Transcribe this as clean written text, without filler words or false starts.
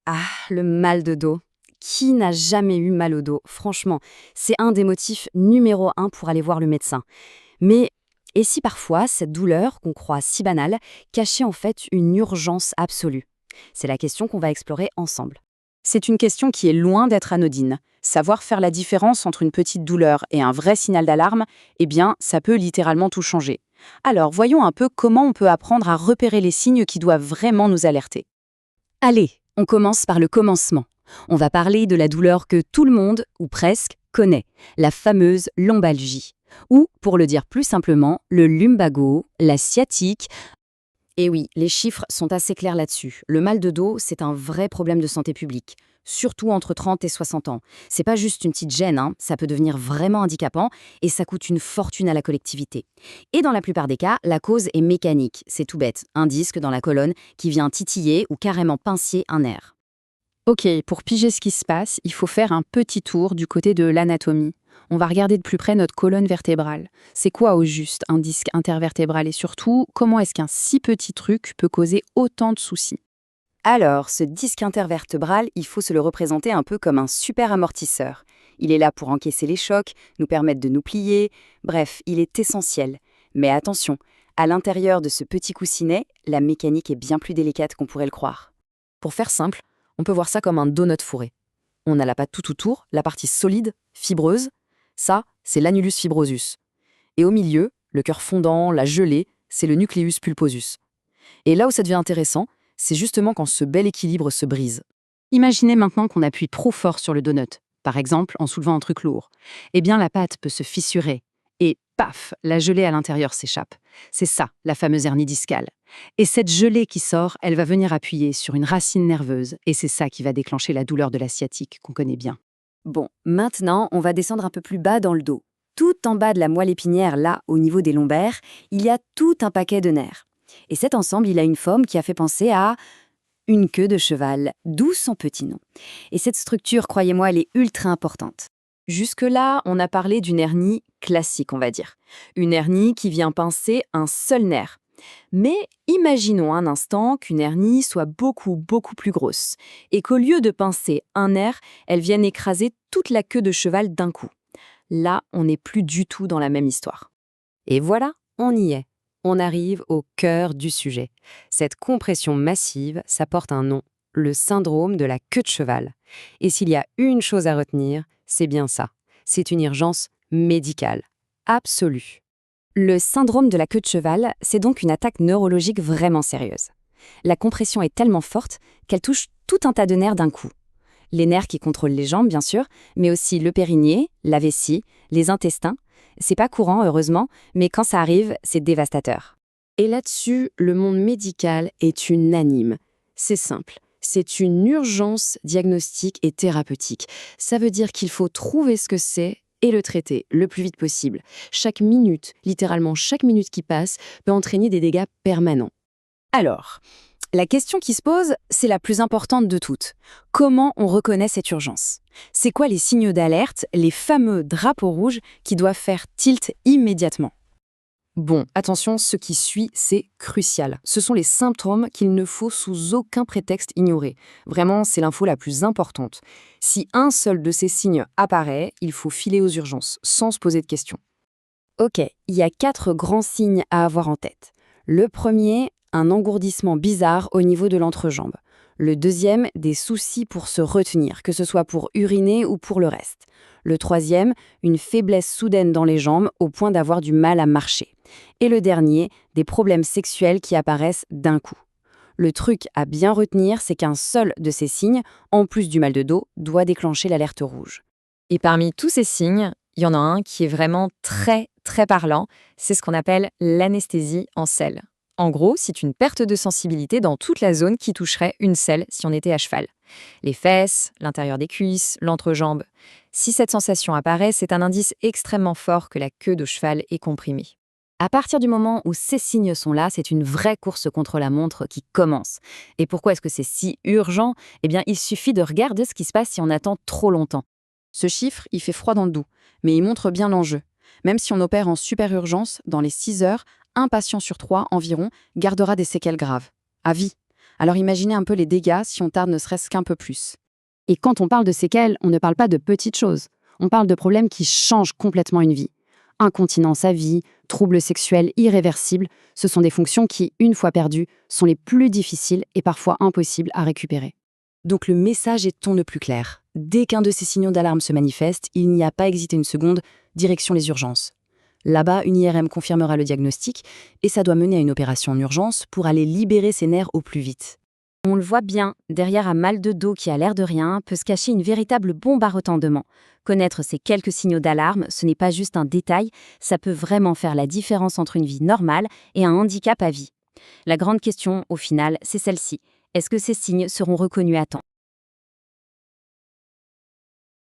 Ah, le mal de dos. Qui n'a jamais eu mal au dos? Franchement, c'est un des motifs numéro un pour aller voir le médecin. Mais et si parfois cette douleur, qu'on croit si banale, cachait en fait une urgence absolue? C'est la question qu'on va explorer ensemble. C'est une question qui est loin d'être anodine. Savoir faire la différence entre une petite douleur et un vrai signal d'alarme, eh bien, ça peut littéralement tout changer. Alors, voyons un peu comment on peut apprendre à repérer les signes qui doivent vraiment nous alerter. Allez, on commence par le commencement. On va parler de la douleur que tout le monde, ou presque, connaît, la fameuse lombalgie. Ou, pour le dire plus simplement, le lumbago, la sciatique. Et oui, les chiffres sont assez clairs là-dessus. Le mal de dos, c'est un vrai problème de santé publique, surtout entre 30 et 60 ans. C'est pas juste une petite gêne, hein, ça peut devenir vraiment handicapant et ça coûte une fortune à la collectivité. Et dans la plupart des cas, la cause est mécanique, c'est tout bête, un disque dans la colonne qui vient titiller ou carrément pincer un nerf. Ok, pour piger ce qui se passe, il faut faire un petit tour du côté de l'anatomie. On va regarder de plus près notre colonne vertébrale. C'est quoi au juste un disque intervertébral et surtout, comment est-ce qu'un si petit truc peut causer autant de soucis? Alors, ce disque intervertébral, il faut se le représenter un peu comme un super amortisseur. Il est là pour encaisser les chocs, nous permettre de nous plier, bref, il est essentiel. Mais attention, à l'intérieur de ce petit coussinet, la mécanique est bien plus délicate qu'on pourrait le croire. Pour faire simple, on peut voir ça comme un donut fourré. On a la pâte tout autour, la partie solide, fibreuse. Ça, c'est l'annulus fibrosus. Et au milieu, le cœur fondant, la gelée, c'est le nucleus pulposus. Et là où ça devient intéressant, c'est justement quand ce bel équilibre se brise. Imaginez maintenant qu'on appuie trop fort sur le donut, par exemple en soulevant un truc lourd. Eh bien, la pâte peut se fissurer et paf, la gelée à l'intérieur s'échappe. C'est ça, la fameuse hernie discale. Et cette gelée qui sort, elle va venir appuyer sur une racine nerveuse et c'est ça qui va déclencher la douleur de la sciatique qu'on connaît bien. Bon, maintenant, on va descendre un peu plus bas dans le dos. Tout en bas de la moelle épinière, là, au niveau des lombaires, il y a tout un paquet de nerfs. Et cet ensemble, il a une forme qui a fait penser à une queue de cheval, d'où son petit nom. Et cette structure, croyez-moi, elle est ultra importante. Jusque-là, on a parlé d'une hernie classique, on va dire. Une hernie qui vient pincer un seul nerf. Mais imaginons un instant qu'une hernie soit beaucoup, beaucoup plus grosse et qu'au lieu de pincer un nerf, elle vienne écraser toute la queue de cheval d'un coup. Là, on n'est plus du tout dans la même histoire. Et voilà, on y est. On arrive au cœur du sujet. Cette compression massive, ça porte un nom, le syndrome de la queue de cheval. Et s'il y a une chose à retenir, c'est bien ça. C'est une urgence médicale, absolue. Le syndrome de la queue de cheval, c'est donc une attaque neurologique vraiment sérieuse. La compression est tellement forte qu'elle touche tout un tas de nerfs d'un coup. Les nerfs qui contrôlent les jambes, bien sûr, mais aussi le périnée, la vessie, les intestins. C'est pas courant, heureusement, mais quand ça arrive, c'est dévastateur. Et là-dessus, le monde médical est unanime. C'est simple. C'est une urgence diagnostique et thérapeutique. Ça veut dire qu'il faut trouver ce que c'est et le traiter le plus vite possible. Chaque minute, littéralement chaque minute qui passe, peut entraîner des dégâts permanents. Alors, la question qui se pose, c'est la plus importante de toutes. Comment on reconnaît cette urgence? C'est quoi les signaux d'alerte, les fameux drapeaux rouges qui doivent faire tilt immédiatement? Bon, attention, ce qui suit, c'est crucial. Ce sont les symptômes qu'il ne faut sous aucun prétexte ignorer. Vraiment, c'est l'info la plus importante. Si un seul de ces signes apparaît, il faut filer aux urgences, sans se poser de questions. Ok, il y a 4 grands signes à avoir en tête. Le premier, un engourdissement bizarre au niveau de l'entrejambe. Le deuxième, des soucis pour se retenir, que ce soit pour uriner ou pour le reste. Le troisième, une faiblesse soudaine dans les jambes au point d'avoir du mal à marcher. Et le dernier, des problèmes sexuels qui apparaissent d'un coup. Le truc à bien retenir, c'est qu'un seul de ces signes, en plus du mal de dos, doit déclencher l'alerte rouge. Et parmi tous ces signes, il y en a un qui est vraiment très, très parlant. C'est ce qu'on appelle l'anesthésie en selle. En gros, c'est une perte de sensibilité dans toute la zone qui toucherait une selle si on était à cheval. Les fesses, l'intérieur des cuisses, l'entrejambe. Si cette sensation apparaît, c'est un indice extrêmement fort que la queue de cheval est comprimée. À partir du moment où ces signes sont là, c'est une vraie course contre la montre qui commence. Et pourquoi est-ce que c'est si urgent? Eh bien, il suffit de regarder ce qui se passe si on attend trop longtemps. Ce chiffre, il fait froid dans le dos, mais il montre bien l'enjeu. Même si on opère en super urgence, dans les 6 heures, un patient sur 3 environ gardera des séquelles graves. À vie. Alors imaginez un peu les dégâts si on tarde ne serait-ce qu'un peu plus. Et quand on parle de séquelles, on ne parle pas de petites choses. On parle de problèmes qui changent complètement une vie. Incontinence à vie, troubles sexuels irréversibles, ce sont des fonctions qui, une fois perdues, sont les plus difficiles et parfois impossibles à récupérer. Donc le message est on ne plus clair. Dès qu'un de ces signaux d'alarme se manifeste, il n'y a pas hésité une seconde, direction les urgences. Là-bas, une IRM confirmera le diagnostic et ça doit mener à une opération en urgence pour aller libérer ses nerfs au plus vite. On le voit bien, derrière un mal de dos qui a l'air de rien peut se cacher une véritable bombe à retardement. Connaître ces quelques signaux d'alarme, ce n'est pas juste un détail, ça peut vraiment faire la différence entre une vie normale et un handicap à vie. La grande question, au final, c'est celle-ci. Est-ce que ces signes seront reconnus à temps ?